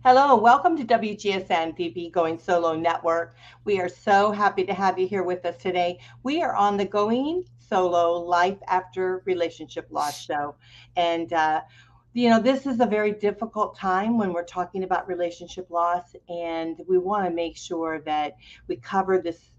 Hello, welcome to WGSN-DB Going Solo Network. We are so happy to have you here with us today. We are on the Going Solo Life After Relationship Loss show. And, this is a very difficult time when we're talking about relationship loss, and we want to make sure that we cover this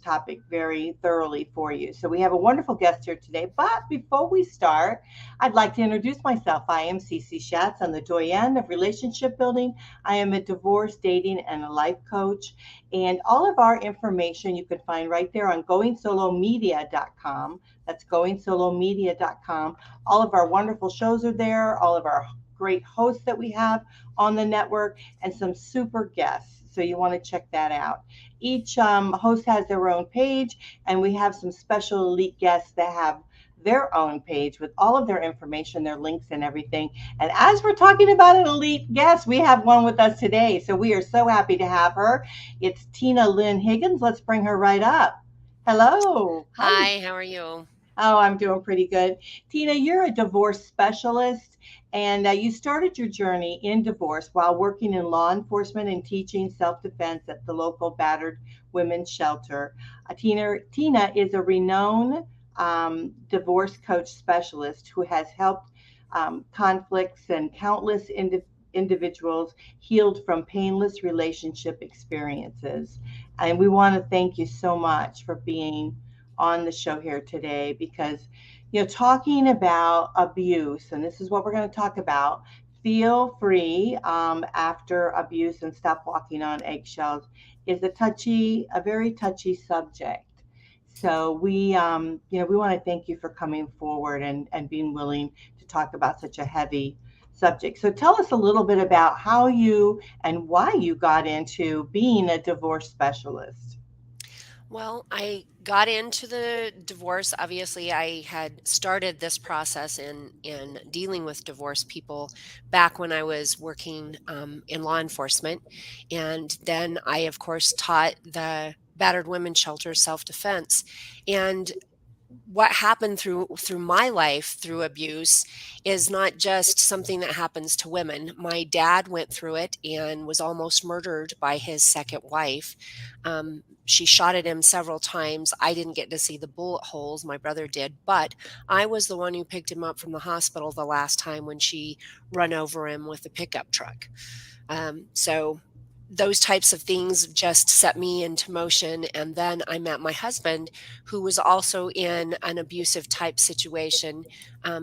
topic very thoroughly for you. So we have a wonderful guest here today. But before we start, I'd like to introduce myself. I am Cece Shatz. I'm the doyenne of relationship building. I am a divorce, dating, and a life coach. And all of our information you can find right there on goingsolomedia.com. That's goingsolomedia.com. All of our wonderful shows are there, all of our great hosts that we have on the network, and some super guests. So you want to check that out. Each host has their own page, and we have some special elite guests that have their own page with all of their information, their links, and everything. And as we're talking about an elite guest, we have one with us today. So we are so happy to have her. It's Tina Lynn Huggins. Let's bring her right up. Hello. How are you? Hi, how are you? Oh, I'm doing pretty good. Tina, you're a divorce specialist, and you started your journey in divorce while working in law enforcement and teaching self defense at the local battered women's shelter. Tina is a renowned divorce coach specialist who has helped conflicts and countless individuals healed from painless relationship experiences. And we want to thank you so much for being on the show here today because, talking about abuse, and this is what we're going to talk about. Feel free after abuse and stop walking on eggshells is a very touchy subject. So we want to thank you for coming forward and being willing to talk about such a heavy subject. So tell us a little bit about how you and why you got into being a divorce specialist. Well, I got into the divorce. Obviously, I had started this process in dealing with divorced people back when I was working in law enforcement, and then I, of course, taught the battered women shelter self defense. And what happened through my life through abuse is not just something that happens to women. My dad went through it and was almost murdered by his second wife. She shot at him several times. I didn't get to see the bullet holes, my brother did, but I was the one who picked him up from the hospital the last time when she run over him with a pickup truck. So those types of things just set me into motion. And then I met my husband, who was also in an abusive type situation.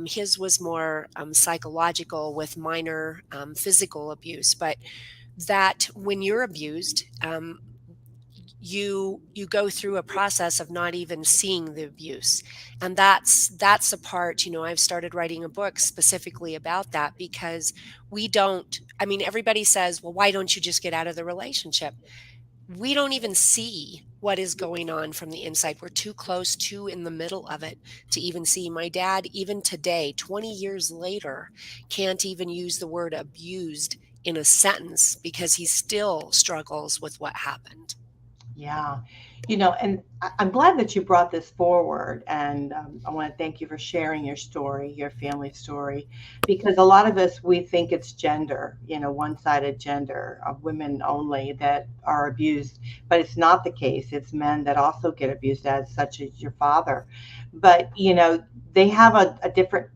His was more psychological with minor physical abuse, but that when you're abused, you go through a process of not even seeing the abuse, and that's a part. I've started writing a book specifically about that because we don't, I mean, everybody says, well, why don't you just get out of the relationship? We don't even see what is going on from the inside. We're too close, too in the middle of it to even see. My dad, even today, 20 years later, can't even use the word abused in a sentence because he still struggles with what happened. Yeah, and I'm glad that you brought this forward. And I want to thank you for sharing your story, your family story, because a lot of us, we think it's gender, one sided gender of women only that are abused, but it's not the case. It's men that also get abused, as such as your father. But, they have a different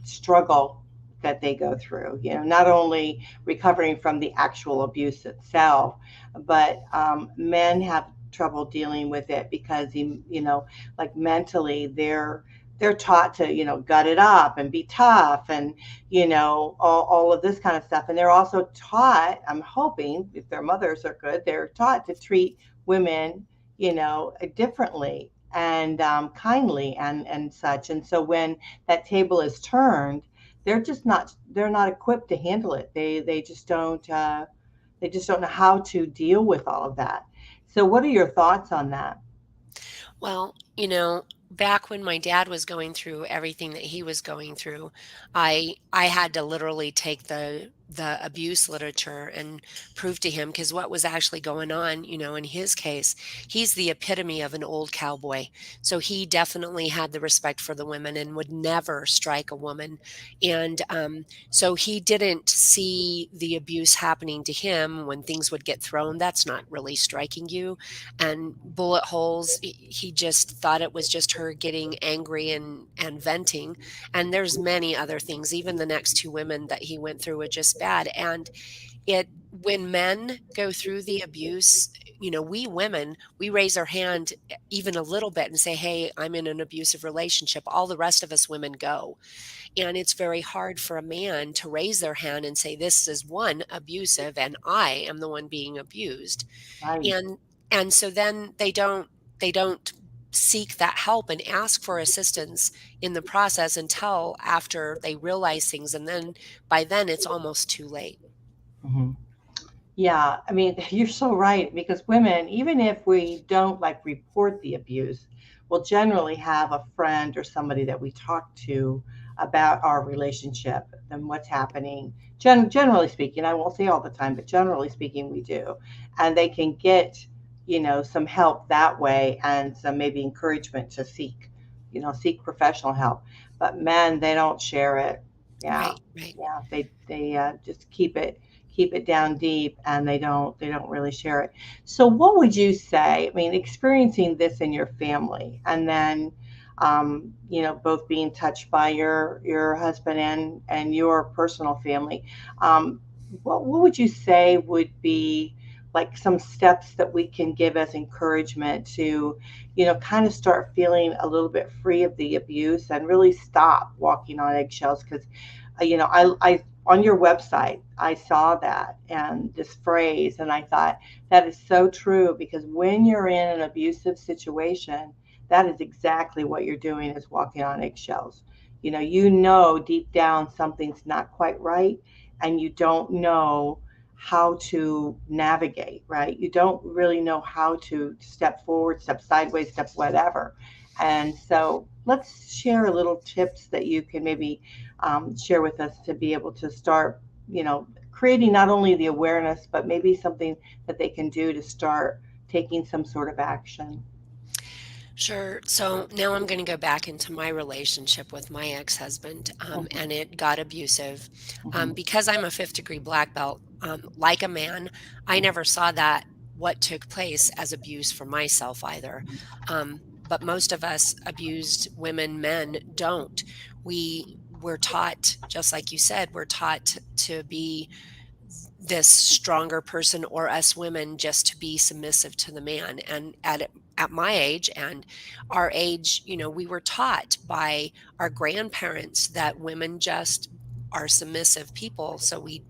struggle that they go through, not only recovering from the actual abuse itself, but men have trouble dealing with it because like mentally they're taught to gut it up and be tough and all of this kind of stuff. And they're also taught, I'm hoping, if their mothers are good, they're taught to treat women differently and kindly and such. And so when that table is turned, they're not equipped to handle it. They just don't know how to deal with all of that. So what are your thoughts on that? Well, back when my dad was going through everything that he was going through, I had to literally take the abuse literature and prove to him, because what was actually going on, in his case, he's the epitome of an old cowboy. So he definitely had the respect for the women and would never strike a woman. And so he didn't see the abuse happening to him when things would get thrown. That's not really striking you. And bullet holes, he just thought it was just her getting angry and venting. And there's many other things. Even the next two women that he went through were just bad. And it when men go through the abuse, we women, we raise our hand even a little bit and say, hey, I'm in an abusive relationship. All the rest of us women go. And it's very hard for a man to raise their hand and say, this is one abusive and I am the one being abused. Right. And so then they don't seek that help and ask for assistance in the process until after they realize things, and then by then it's almost too late. Hmm. Yeah, I mean, you're so right because women, even if we don't like report the abuse, will generally have a friend or somebody that we talk to about our relationship and what's happening. Generally speaking, I won't say all the time, but generally speaking, we do. And they can get, some help that way and some maybe encouragement to seek professional help. But men, they don't share it. Yeah, Right, right. yeah, they just keep it down deep, and they don't really share it. So what would you say, I mean, experiencing this in your family, and then both being touched by your husband and your personal family, what would you say would be like some steps that we can give as encouragement to kind of start feeling a little bit free of the abuse and really stop walking on eggshells? Because I on your website, I saw that and this phrase, and I thought that is so true because when you're in an abusive situation, that is exactly what you're doing is walking on eggshells. Deep down something's not quite right, and you don't know how to navigate, right? You don't really know how to step forward, step sideways, step whatever. And so let's share a little tips that you can maybe share with us to be able to start, creating not only the awareness, but maybe something that they can do to start taking some sort of action. Sure. So now I'm going to go back into my relationship with my ex-husband, Mhm, and it got abusive. mhm, Because I'm a fifth degree black belt, like a man, I never saw that what took place as abuse for myself either. But most of us abused women, men don't. We're taught, just like you said, we're taught to be this stronger person, or us women just to be submissive to the man. And at my age and our age, we were taught by our grandparents that women just are submissive people, so we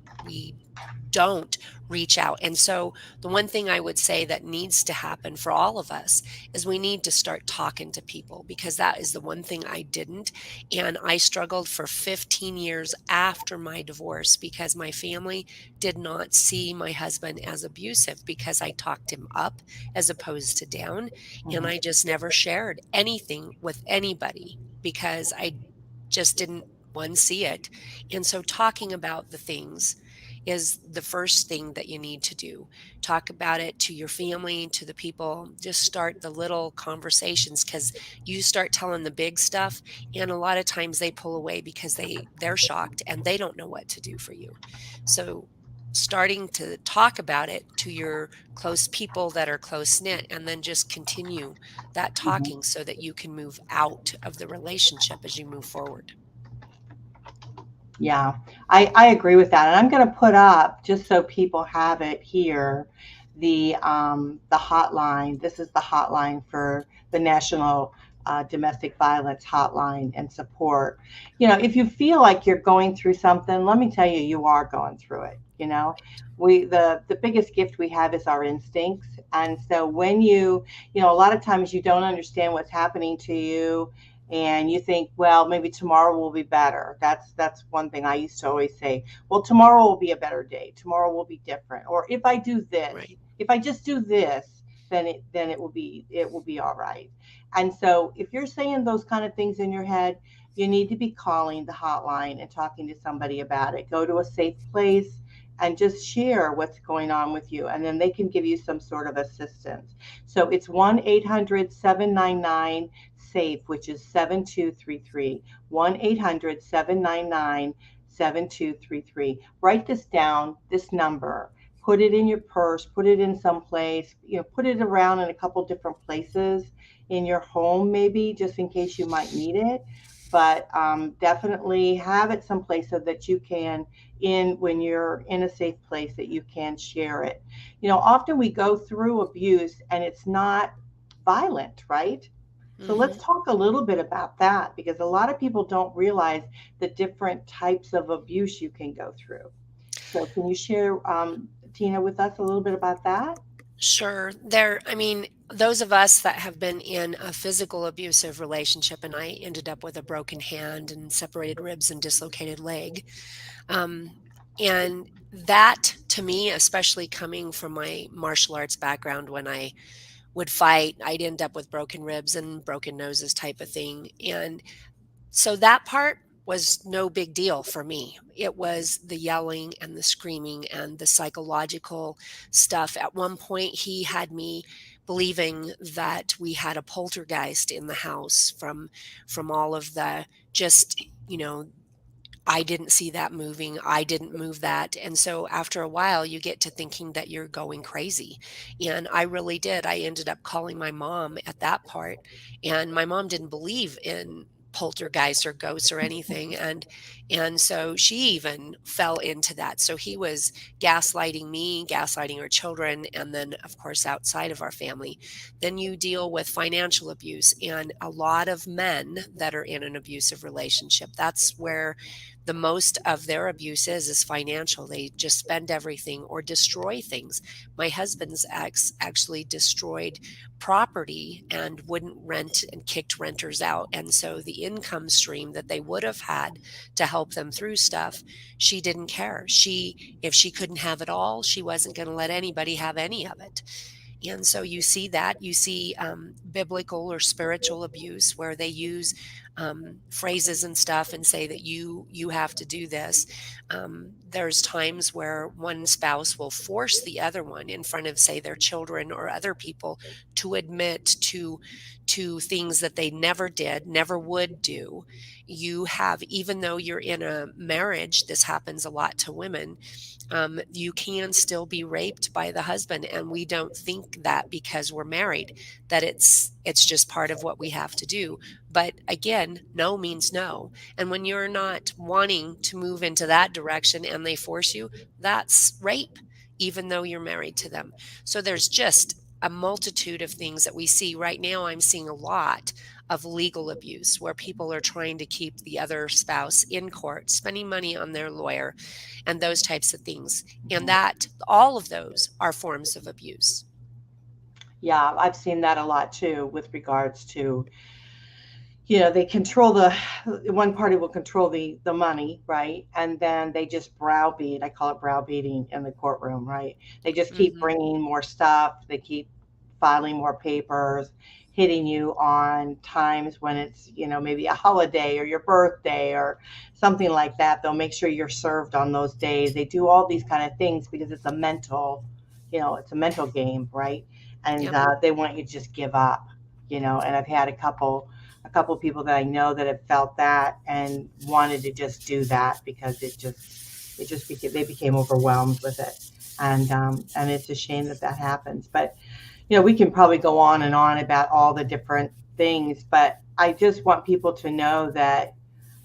don't reach out. And so the one thing I would say that needs to happen for all of us is we need to start talking to people, because that is the one thing I didn't. And I struggled for 15 years after my divorce because my family did not see my husband as abusive, because I talked him up as opposed to down. And mhm, I just never shared anything with anybody because I just didn't, one, see it. And so talking about the things is the first thing that you need to do. Talk about it to your family, to the people. Just start the little conversations, because you start telling the big stuff, and a lot of times they pull away because they're shocked and they don't know what to do for you. So starting to talk about it to your close people that are close knit, and then just continue that mhm. talking so that you can move out of the relationship as you move forward. Yeah, I agree with that. And I'm going to put up, just so people have it here, the hotline. This is the hotline for the National Domestic Violence Hotline and support. If you feel like you're going through something, let me tell you, you are going through it. The biggest gift we have is our instincts. And so when a lot of times you don't understand what's happening to you, and you think, well, maybe tomorrow will be better. That's one thing I used to always say. Well, tomorrow will be a better day. Tomorrow will be different. Or if I do this, Right. if I just do this, then it will be all right. And so if you're saying those kind of things in your head, you need to be calling the hotline and talking to somebody about it. Go to a safe place and just share what's going on with you, and then they can give you some sort of assistance. So it's 1-800-799-SAFE, which is 7233. 1-800-799-7233. Write this down, this number. Put it in your purse, put it in some place, put it around in a couple different places in your home, maybe just in case you might need it. But definitely have it someplace so that you can, when you're in a safe place, that you can share it. Often we go through abuse and it's not violent, right? So let's Hmm. talk a little bit about that, because a lot of people don't realize the different types of abuse you can go through. So can you share, Tina, with us a little bit about that? Sure. I mean, those of us that have been in a physical abusive relationship, and I ended up with a broken hand and separated ribs and dislocated leg. Um, and that to me, especially coming from my martial arts background, when I would fight, I'd end up with broken ribs and broken noses type of thing. And so that part was no big deal for me. It was the yelling and the screaming and the psychological stuff. At one point, he had me believing that we had a poltergeist in the house from all of the just, you know, I didn't see that moving. I didn't move that. And so after a while, you get to thinking that you're going crazy. And I really did. I ended up calling my mom at that part, and my mom didn't believe in poltergeists or ghosts or anything. And so she even fell into that. So he was gaslighting me, gaslighting our children, and then of course outside of our family. Then you deal with financial abuse, and a lot of men that are in an abusive relationship, that's where the most of their abuse is financial. They just spend everything or destroy things. My husband's ex actually destroyed property and wouldn't rent and kicked renters out. And so the income stream that they would have had to help them through stuff, she didn't care. If she couldn't have it all, she wasn't going to let anybody have any of it. And so you see that. You see biblical or spiritual abuse where they use phrases and stuff and say that you have to do this. There's times where one spouse will force the other one in front of, say, their children or other people to admit to things that they never did, never would do. You have, even though you're in a marriage, this happens a lot to women, you can still be raped by the husband, and we don't think that because we're married, that it's just part of what we have to do. But again, no means no, and when you're not wanting to move into that direction and they force you, that's rape, even though you're married to them. So there's just a multitude of things that we see right now. I'm seeing a lot of legal abuse where people are trying to keep the other spouse in court, spending money on their lawyer, and those types of things. And that all of those are forms of abuse. Yeah, I've seen that a lot too with regards to, they control one party will control the money, right? And then they just browbeat. I call it browbeating in the courtroom, right? They just keep Mhm. bringing more stuff. They keep filing more papers, hitting you on times when it's, maybe a holiday or your birthday or something like that. They'll make sure you're served on those days. They do all these kind of things because it's a mental game, right? And Yep. they want you to just give up, and I've had a couple people that I know that have felt that and wanted to just do that because it just became they became overwhelmed with it, and it's a shame that that happens. But we can probably go on about all the different things, but I just want people to know that,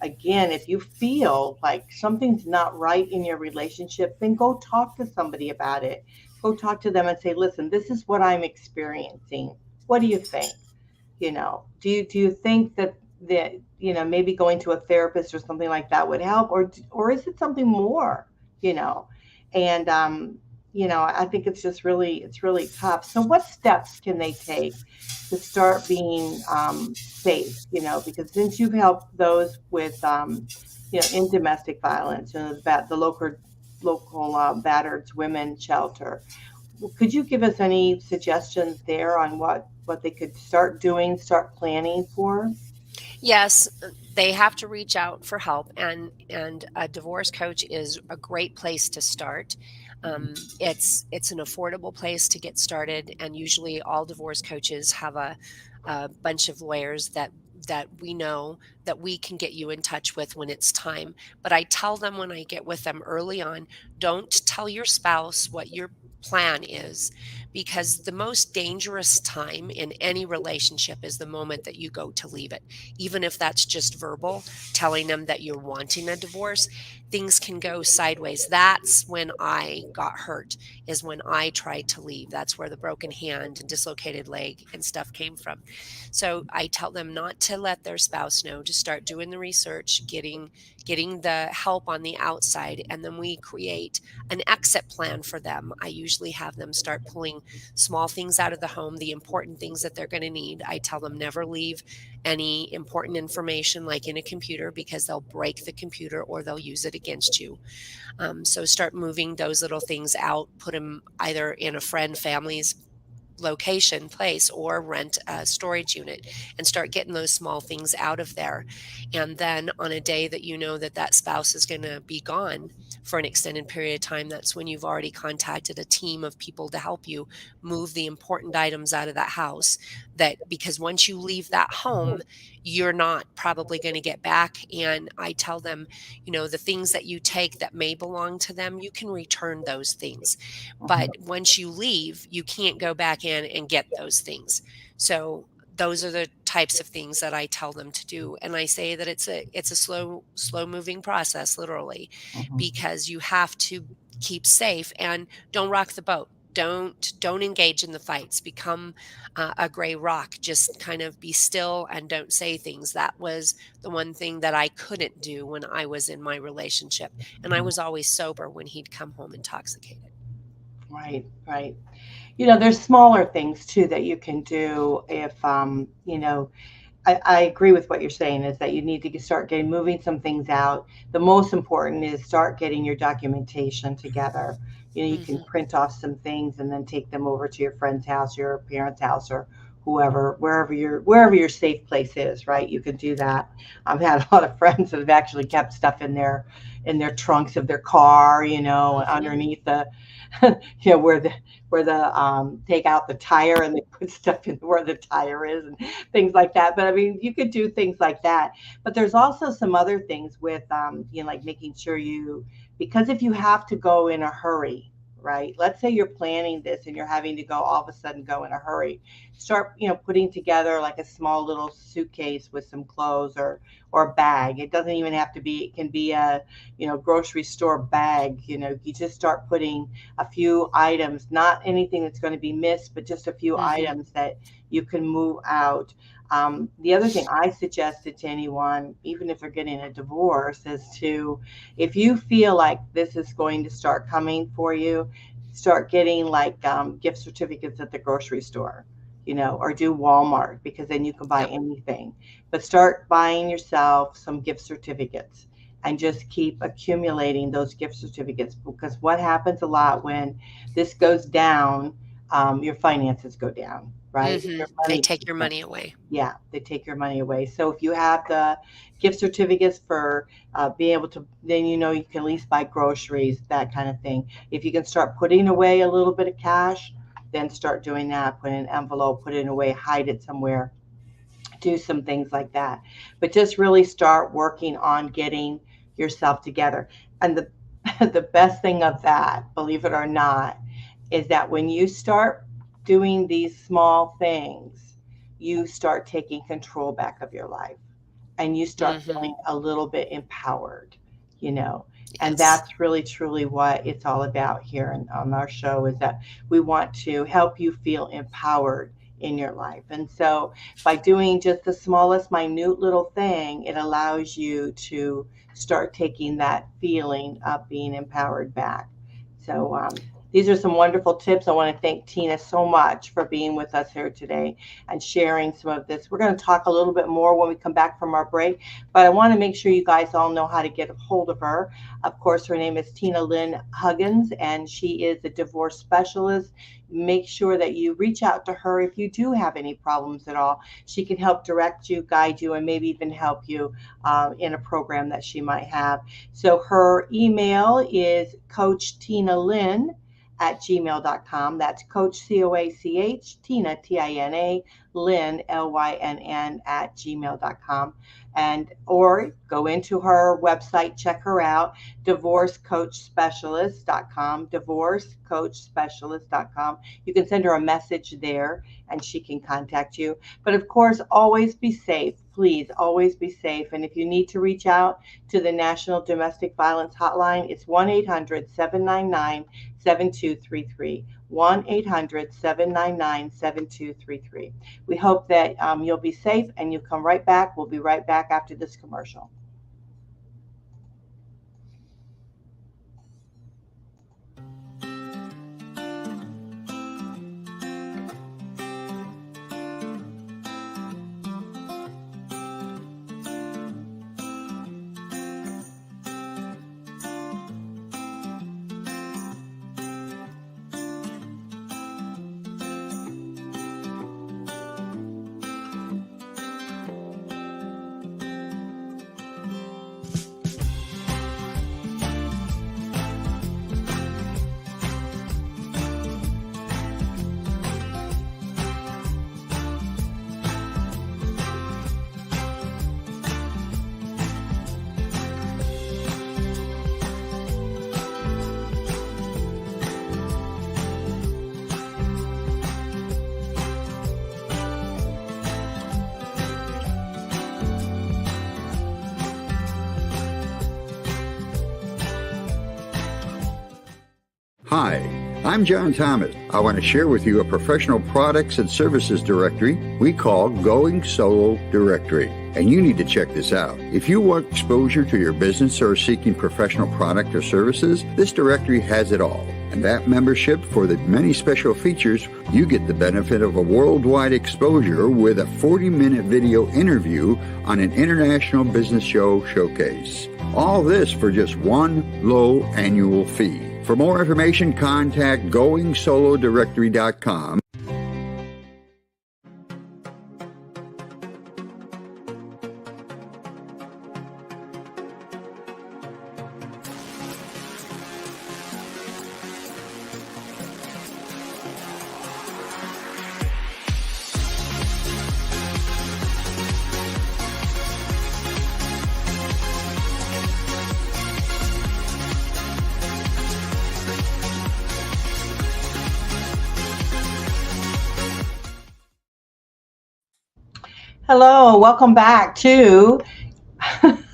again, if you feel like something's not right in your relationship, then go talk to somebody about it. Go talk to them and say, listen, this is what I'm experiencing. What do you think? Do you think that maybe going to a therapist or something like that would help, or is it something more? you know and I think it's really tough. So what steps can they take to start being safe? Because since you've helped those with in domestic violence, the local battered women shelter, could you give us any suggestions there on what they could start doing, start planning for? Yes, they have to reach out for help, and a divorce coach is a great place to start. It's an affordable place to get started, and usually all divorce coaches have a bunch of lawyers that we know that we can get you in touch with when it's time. But I tell them when I get with them early on, don't tell your spouse what your plan is, because the most dangerous time in any relationship is the moment that you go to leave it. Even if that's just verbal, telling them that you're wanting a divorce, things can go sideways. That's when I got hurt, is when I tried to leave. That's where the broken hand and dislocated leg and stuff came from. So I tell them not to let their spouse know, to start doing the research, getting the help on the outside, and then we create an exit plan for them. I usually have them start pulling small things out of the home, the important things that they're going to need. I tell them never leave any important information like in a computer, because they'll break the computer or they'll use it against you. So start moving those little things out, put them either in a friend, family's location place, or rent a storage unit, and start getting those small things out of there. And then on a day that you know that that spouse is going to be gone for an extended period of time, that's when you've already contacted a team of people to help you move the important items out of that house. That because once you leave that home, you're not probably going to get back. And I tell them, the things that you take that may belong to them, you can return those things, but Mhm. once you leave, you can't go back in and get those things. So those are the types of things that I tell them to do. And I say that it's a slow moving process, literally, Mhm. because you have to keep safe and don't rock the boat. Don't engage in the fights. Become a gray rock. Just kind of be still and don't say things. That was the one thing that I couldn't do when I was in my relationship, and I Mhm. was always sober when he'd come home intoxicated. Right, right. There's smaller things too that you can do if, I agree with what you're saying is that you need to start getting moving some things out. The most important is start getting your documentation together. You can Mhm. print off some things and then take them over to your friend's house, your parents' house, or whoever, wherever your safe place is, right? You can do Yeah. that. I've had a lot of friends that have actually kept stuff in their trunks of their car, Mhm. underneath the where the take out the tire and they put stuff in where the tire is and things like that. But I mean, you could do things like that. But there's also some other things with, like making sure because if you have to go in a hurry, right? Let's say you're planning this and you're having to go all of a sudden go in a hurry. Start, putting together like a small little suitcase with some clothes or a bag. It doesn't even have to be. It can be a, grocery store bag. You just start putting a few items, not anything that's going to be missed, but just a few Mhm. items that you can move out. The other thing I suggested to anyone, even if they're getting a divorce, is if you feel like this is going to start coming for you, start getting like gift certificates at the grocery store, or do Walmart, because then you can buy Yep. anything. But start buying yourself some gift certificates and just keep accumulating those gift certificates, because what happens a lot when this goes down, your finances go down, right? Your Mhm. They money take goes your down. money away. Yeah, they take your money away. So if you have the gift certificates for being able to, then you can at least buy groceries, that kind of thing. If you can start putting away a little bit of cash, then start doing that. Put in an envelope, put it away, hide it somewhere, do some things like that. But just really start working on getting yourself together. And the the best thing of that, believe it or not, is that when you start doing these small things, you start taking control back of your life and you start Mhm. feeling a little bit empowered, you know. And Yes. that's really truly what it's all about here on our show, is that we want to help you feel empowered in your life. And so by doing just the smallest minute little thing, it allows you to start taking that feeling of being empowered back. So These are some wonderful tips. I want to thank Tina so much for being with us here today and sharing some of this. We're going to talk a little bit more when we come back from our break, but I want to make sure you guys all know how to get a hold of her. Of course, her name is Tina Lynn Huggins, and she is a divorce specialist. Make sure that you reach out to her if you do have any problems at all. She can help direct you, guide you, and maybe even help you in a program that she might have. So her email is Coach Tina Lynn at gmail.com. That's Coach COACH, Tina, TINA, Lynn, LYNN at gmail.com. And or go into her website, check her out, divorcecoachspecialist.com, divorcecoachspecialist.com. You can send her a message there and she can contact you. But of course, always be safe. Please always be safe. And if you need to reach out to the National Domestic Violence Hotline, it's 1-800-799-7233. 1-800-799-7233. We hope that you'll be safe and you'll come right back. We'll be right back after this commercial. Hi, I'm John Thomas. I want to share with you a professional products and services directory we call Going Solo Directory. And you need to check this out. If you want exposure to your business or are seeking professional product or services, this directory has it all. And that membership, for the many special features, you get the benefit of a worldwide exposure with a 40-minute video interview on an international business show showcase. All this for just one low annual fee. For more information, contact GoingSoloDirectory.com. Hello, welcome back to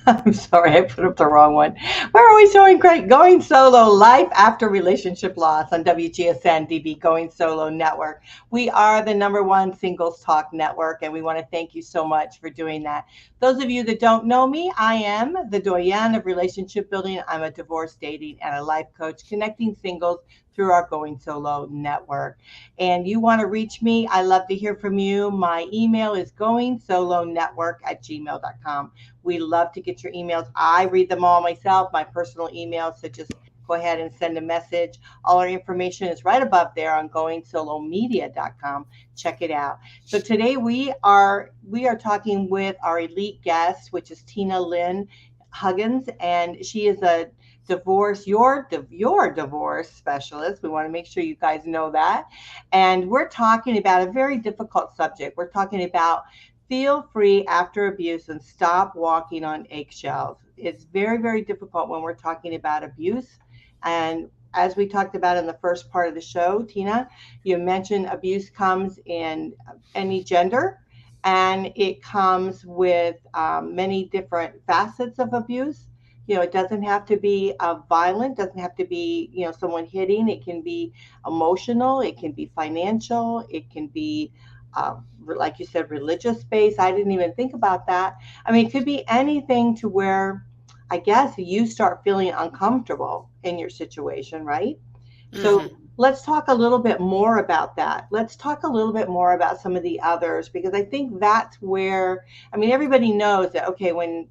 I'm sorry, I put up the wrong one. We're always doing great. Going Solo, Life After Relationship Loss on WGSN-DB, Going Solo Network. We are the #1 singles talk network, and we want to thank you so much for doing that. Those of you that don't know me, I am the doyenne of relationship building. I'm a divorce, dating, and a life coach connecting singles through our Going Solo network. And you want to reach me, I love to hear from you. My email is goingsolonetwork@gmail.com. We love to get your emails. I read them all myself, my personal emails, so just go ahead and send a message. All our information is right above there on goingsolomedia.com. Check it out. So today we are talking with our elite guest, which is Tina Lynn Huggins, and she is a your divorce specialist. We want to make sure you guys know that. And we're talking about a very difficult subject. We're talking about feel free after abuse and stop walking on eggshells. It's very, very difficult when we're talking about abuse. And as we talked about in the first part of the show, Tina, you mentioned abuse comes in any gender, and it comes with many different facets of abuse. It doesn't have to be violent, doesn't have to be, someone hitting. It can be emotional, it can be financial, it can be, like you said, religious based. I didn't even think about that. I mean, it could be anything to where I guess you start feeling uncomfortable in your situation, right? So Hmm. let's talk a little bit more about that. Let's talk a little bit more about some of the others, because I think that's where, I mean, everybody knows that, okay, when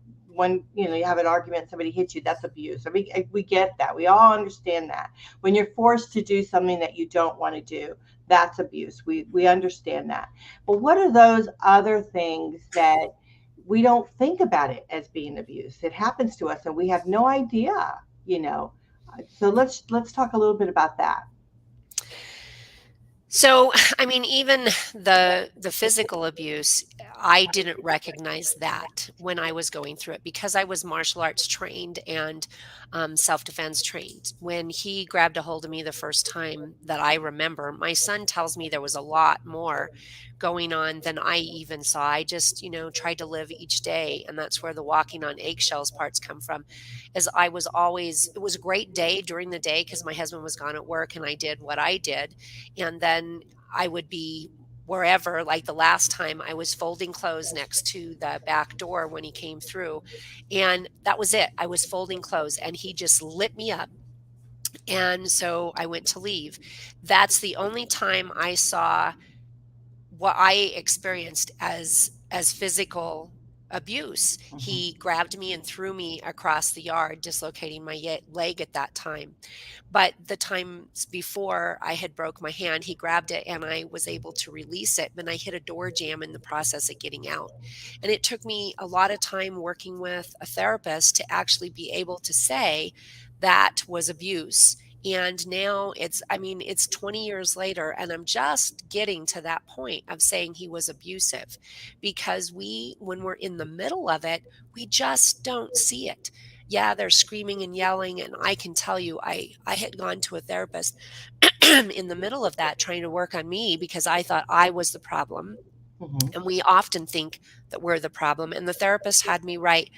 you have an argument, somebody hits you, that's abuse. I mean, we get that. We all understand that. When you're forced to do something that you don't want to do, that's abuse. We understand that. But what are those other things that we don't think about it as being abuse? It happens to us and we have no idea, you know. So let's talk a little bit about that. So, I mean, even the physical abuse, I didn't recognize that when I was going through it because I was martial arts trained and self-defense trained. When he grabbed a hold of me the first time that I remember, my son tells me there was a lot more going on than I even saw. I just, tried to live each day, and that's where the walking on eggshells parts come from. Is I was always it was a great day during the day because my husband was gone at work and I did what I did, and then I would be wherever, like the last time I was folding clothes next to the back door when he came through, and that was it. I was folding clothes and he just lit me up. And so I went to leave. That's the only time I saw what I experienced as physical abuse. Mhm. He grabbed me and threw me across the yard, dislocating my leg at that time. But the times before I had broke my hand, he grabbed it and I was able to release it. Then I hit a door jamb in the process of getting out. And it took me a lot of time working with a therapist to actually be able to say that was abuse. And now it's 20 years later, and I'm just getting to that point of saying he was abusive because when we're in the middle of it, we just don't see it. Yeah, they're screaming and yelling, and I can tell you, I had gone to a therapist in the middle of that trying to work on me because I thought I was the problem. Mhm. And we often think that we're the problem. And the therapist had me write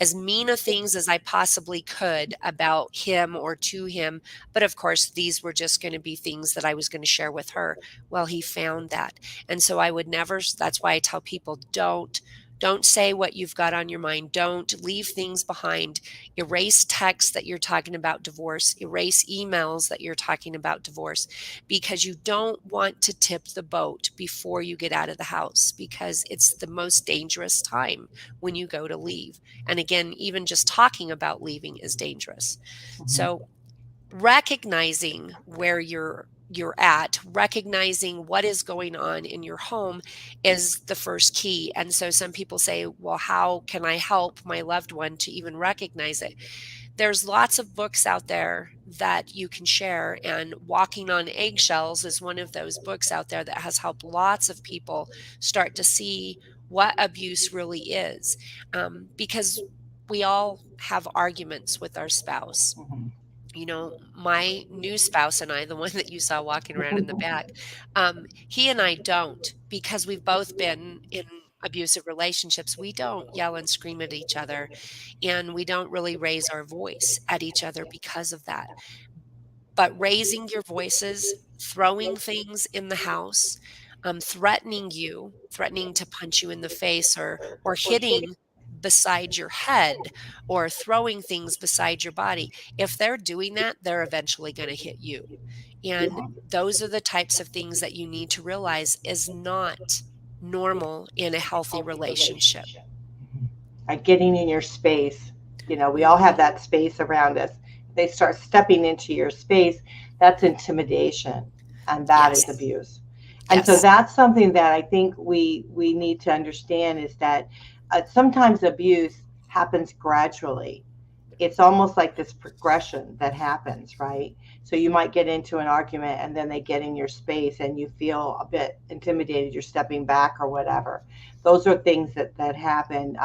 as mean of things as I possibly could about him or to him. But of course, these were just going to be things that I was going to share with her. Well, he found that. And so I would never, that's why I tell people don't say what you've got on your mind. Don't leave things behind. Erase texts that you're talking about divorce. Erase emails that you're talking about divorce, because you don't want to tip the boat before you get out of the house, because it's the most dangerous time when you go to leave. And again, even just talking about leaving is dangerous. Mhm. So recognizing where you're at, recognizing what is going on in your home is the first key. And so some people say, well, how can I help my loved one to even recognize it? There's lots of books out there that you can share, and Walking on Eggshells is one of those books out there that has helped lots of people start to see what abuse really is, because we all have arguments with our spouse. Mhm. My new spouse and I, the one that you saw walking around in the back, he and I don't, because we've both been in abusive relationships. We don't yell and scream at each other, and we don't really raise our voice at each other because of that. But raising your voices, throwing things in the house, threatening to punch you in the face, or hitting beside your head, or throwing things beside your body. If they're doing that, they're eventually going to hit you. And Yeah. those are the types of things that you need to realize is not normal in a healthy relationship. Like getting in your space. We all have Mhm. that space around us. They start stepping into your space. That's intimidation, and that is Yes. abuse. And so Yes. that's something that I think we need to understand is that sometimes abuse happens gradually. It's almost like this progression that happens, right? So you might get into an argument and then they get in your space and you feel a bit intimidated, you're stepping back or whatever. Those are things that happen.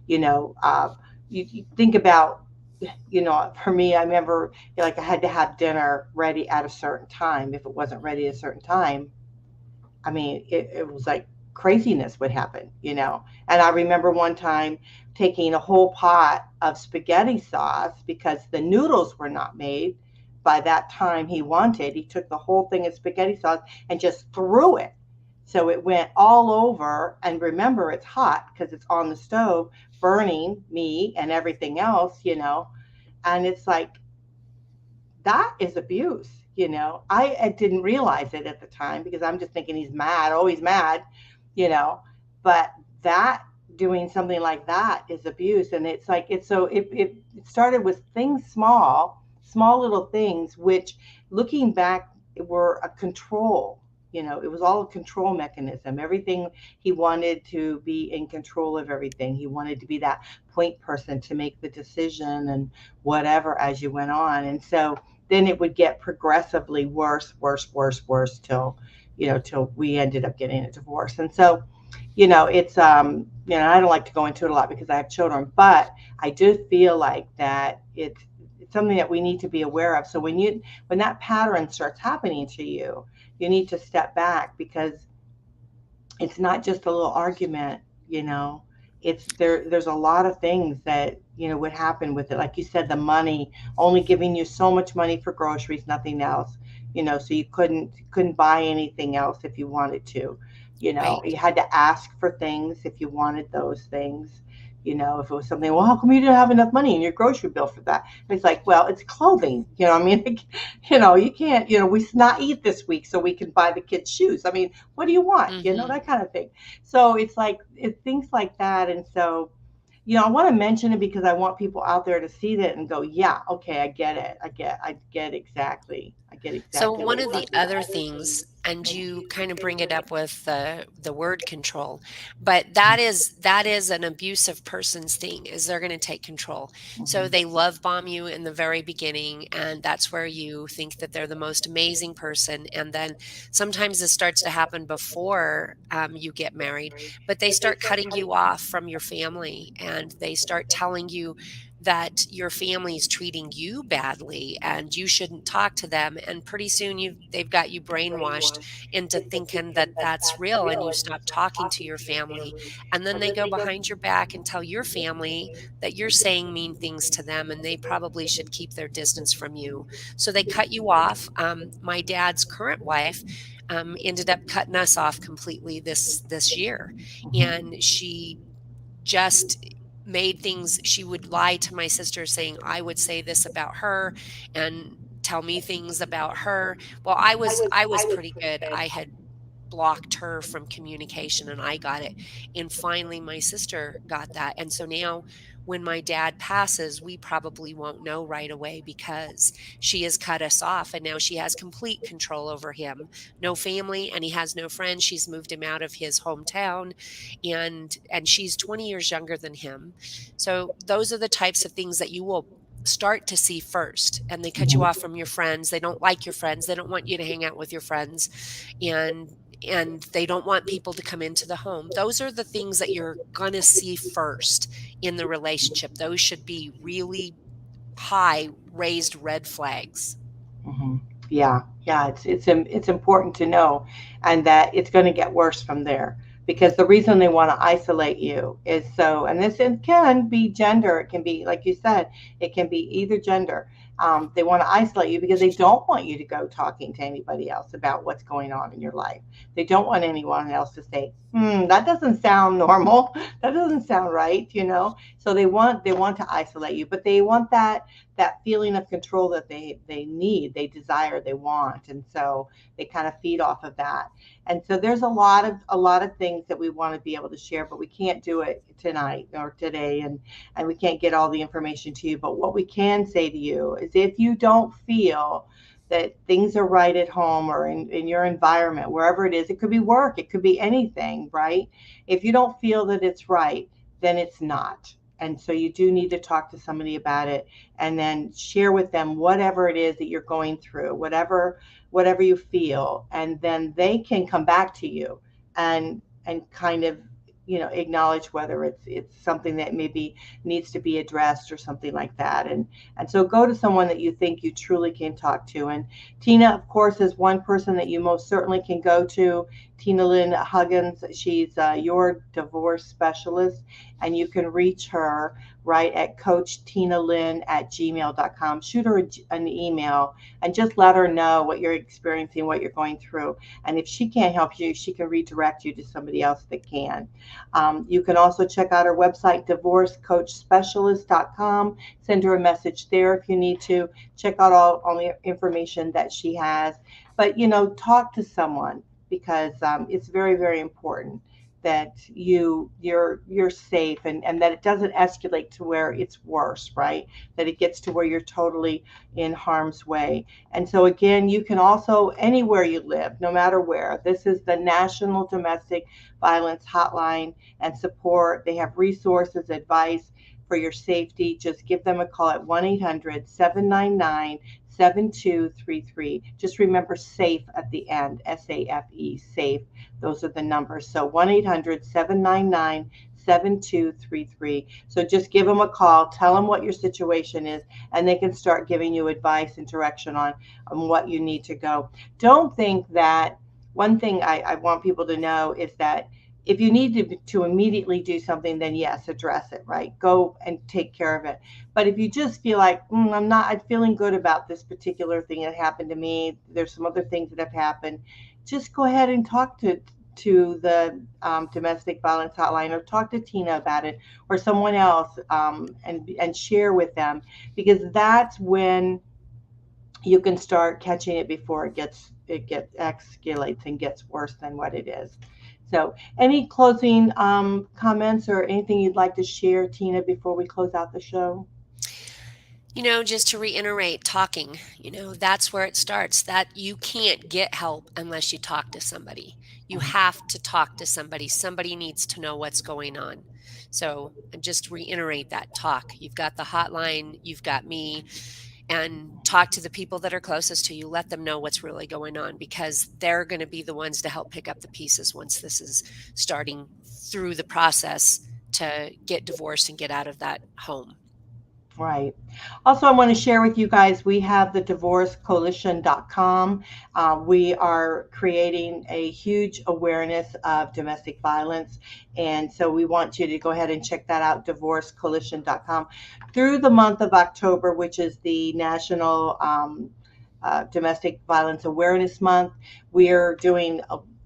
You know, you think about, for me, I remember, like, I had to have dinner ready at a certain time. If it wasn't ready at a certain time, I mean, it was like craziness would happen. And I remember one time taking a whole pot of spaghetti sauce because the noodles were not made by that time he wanted. He took the whole thing of spaghetti sauce and just threw it. So it went all over. And remember, it's hot because it's on the stove, burning me and everything else. And it's like, that is abuse. I didn't realize it at the time because I'm just thinking he's mad, oh, he's mad, you know, but that doing something like that is abuse. And it's like, it started with things, small little things, which looking back were a control. It was all a control mechanism. Everything, he wanted to be in control of everything. He wanted to be that point person to make the decision and whatever as you went on. And so then it would get progressively worse, till we ended up getting a divorce. And so, it's I don't like to go into it a lot because I have children, but I do feel like that it's something that we need to be aware of. So when that pattern starts happening to you, you need to step back, because it's not just a little argument, there's a lot of things that would happen with it. Like you said, the money, only giving you so much money for groceries, nothing else, so you couldn't buy anything else if you wanted to. Right. You had to ask for things if you wanted those things. If it was something, well, how come you didn't have enough money in your grocery bill for that? And it's like, well, it's clothing. I mean, you can't, we not eat this week so we can buy the kids shoes. I mean, what do you want? Mm-hmm. That kind of thing. So it's like, things like that. And so, I want to mention it because I want people out there to see that and go, yeah, okay, I get it. I get exactly. So one of the other things, and you kind of bring it up with the word control, but that is an abusive person's thing, is they're going to take control. So they love bomb you in the very beginning, and that's where you think that they're the most amazing person. And then sometimes this starts to happen before you get married, but they start cutting you off from your family, and they start telling you that your family is treating you badly and you shouldn't talk to them. And pretty soon they've got you brainwashed into thinking that that's real, and you stop talking to your family. And then they go behind your back and tell your family that you're saying mean things to them, and they probably should keep their distance from you. So they cut you off. My dad's current wife ended up cutting us off completely this year. And she just made things, she would lie to my sister saying I would say this about her and tell me things about her. Well, I was pretty good. I had blocked her from communication, and I got it. And finally my sister got that. And so now when my dad passes, we probably won't know right away because she has cut us off, and now she has complete control over him. No family, and he has no friends. She's moved him out of his hometown, and she's 20 years younger than him. So those are the types of things that you will start to see first. And they cut you off from your friends. They don't like your friends. They don't want you to hang out with your friends, and they don't want people to come into the home. Those are the things that you're going to see first in the relationship. Those should be really high raised red flags. Mm-hmm. Yeah. It's important to know, and that it's going to get worse from there, because the reason they want to isolate you is so, and it can be gender. It can be, like you said, it can be either gender. They want to isolate you because they don't want you to go talking to anybody else about what's going on in your life. They don't want anyone else to say, that doesn't sound normal. That doesn't sound right, So they want to isolate you, but they want that feeling of control that they need, they desire, they want. And so they kind of feed off of that. And so there's a lot of things that we want to be able to share, but we can't do it tonight or today, and we can't get all the information to you. But what we can say to you is, if you don't feel that things are right at home or in your environment, wherever it is, it could be work, it could be anything, right? If you don't feel that it's right, then it's not. And so you do need to talk to somebody about it, and then share with them whatever it is that you're going through, whatever you feel, and then they can come back to you and kind of acknowledge whether it's something that maybe needs to be addressed or something like that. And so go to someone that you think you truly can talk to. And Tina, of course, is one person that you most certainly can go to. Tina Lynn Huggins, she's your divorce specialist, and you can reach her right at coachtinalynn@gmail.com. Shoot her an email and just let her know what you're experiencing, what you're going through. And if she can't help you, she can redirect you to somebody else that can. You can also check out her website, divorcecoachspecialist.com. Send her a message there if you need to. Check out all the information that she has. But, talk to someone, because it's very, very important that you're safe, and that it doesn't escalate to where it's worse, right? That it gets to where you're totally in harm's way. And so again, you can also, anywhere you live, no matter where, this is the National Domestic Violence Hotline and Support. They have resources, advice for your safety. Just give them a call at 1-800-799-7233. Just remember SAFE at the end, SAFE, SAFE. Those are the numbers. So 1-800-799-7233. So just give them a call, tell them what your situation is, and they can start giving you advice and direction on what you need to go. Don't think that, one thing I want people to know is that if you need to immediately do something, then yes, address it, right? Go and take care of it. But if you just feel like, I'm feeling good about this particular thing that happened to me, there's some other things that have happened, just go ahead and talk to the domestic violence hotline, or talk to Tina about it, or someone else, and share with them, because that's when you can start catching it before it gets escalates and gets worse than what it is. So any closing comments or anything you'd like to share, Tina, before we close out the show? Just to reiterate, talking, that's where it starts. That you can't get help unless you talk to somebody. You have to talk to somebody. Somebody needs to know what's going on. So just reiterate that, talk. You've got the hotline, you've got me, and talk to the people that are closest to you. Let them know what's really going on, because they're going to be the ones to help pick up the pieces once this is starting through the process to get divorced and get out of that home. Right. Also, I want to share with you guys, we have the divorcecoalition.com. We are creating a huge awareness of domestic violence. And so we want you to go ahead and check that out, divorcecoalition.com. Through the month of October, which is the National Domestic Violence Awareness Month, we are doing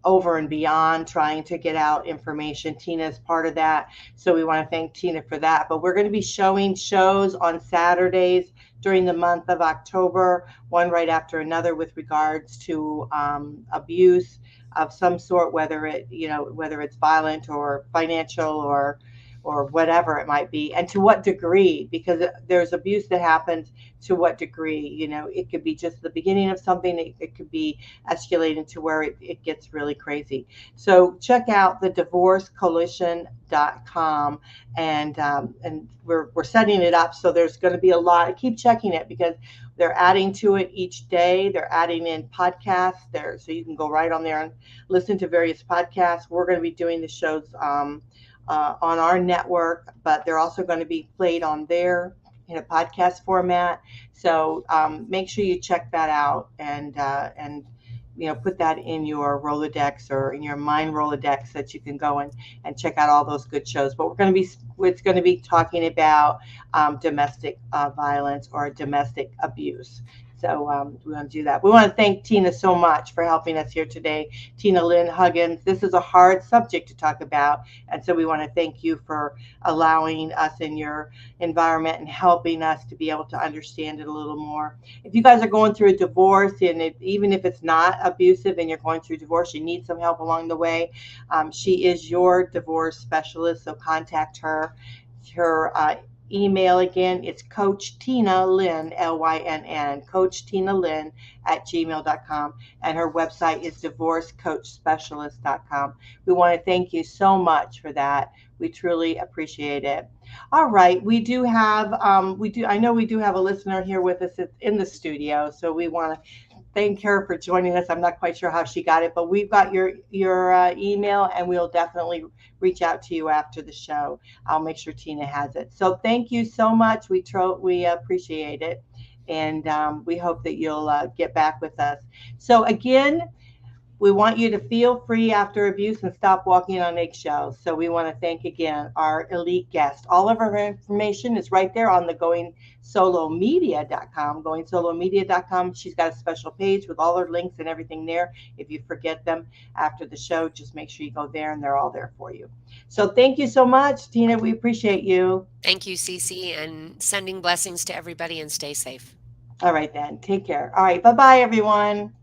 over and beyond trying to get out information. Tina is part of that, so we want to thank Tina for that. But we're going to be showing shows on Saturdays during the month of October, one right after another, with regards to abuse of some sort, whether it's violent or financial or whatever it might be, and to what degree, because there's abuse that happens to what degree. It could be just the beginning of something. It could be escalating to where it gets really crazy. So check out the divorcecoalition.com, and we're setting it up. So there's going to be a lot. Keep checking it, because they're adding to it each day. They're adding in podcasts there, so you can go right on there and listen to various podcasts. We're going to be doing the shows on our network, but they're also going to be played on there in a podcast format. So make sure you check that out, and put that in your Rolodex or in your mind Rolodex, that you can go and check out all those good shows. But it's going to be talking about domestic violence or domestic abuse. So we want to do that. We want to thank Tina so much for helping us here today. Tina Lynn Huggins. This is a hard subject to talk about, and so we want to thank you for allowing us in your environment and helping us to be able to understand it a little more. If you guys are going through a divorce, and even if it's not abusive and you're going through divorce, you need some help along the way, she is your divorce specialist, so contact her. Her email again, it's Coach Tina Lynn, Lynn, Coach Tina Lynn @gmail.com, and her website is divorcecoachspecialist.com. We want to thank you so much for that. We truly appreciate it. All right, we do have I know we do have a listener here with us in the studio, so we want to thank her for joining us. I'm not quite sure how she got it, but we've got your email, and we'll definitely reach out to you after the show. I'll make sure Tina has it. So thank you so much. We appreciate it, and we hope that you'll get back with us. So again, We want you to feel free after abuse and stop walking on eggshells. So we want to thank again our elite guest. All of our information is right there on the goingsolomedia.com, goingsolomedia.com. She's got a special page with all her links and everything there. If you forget them after the show, just make sure you go there and they're all there for you. So thank you so much, Tina. We appreciate you. Thank you, Cece, and sending blessings to everybody and stay safe. All right, then. Take care. All right. Bye-bye, everyone.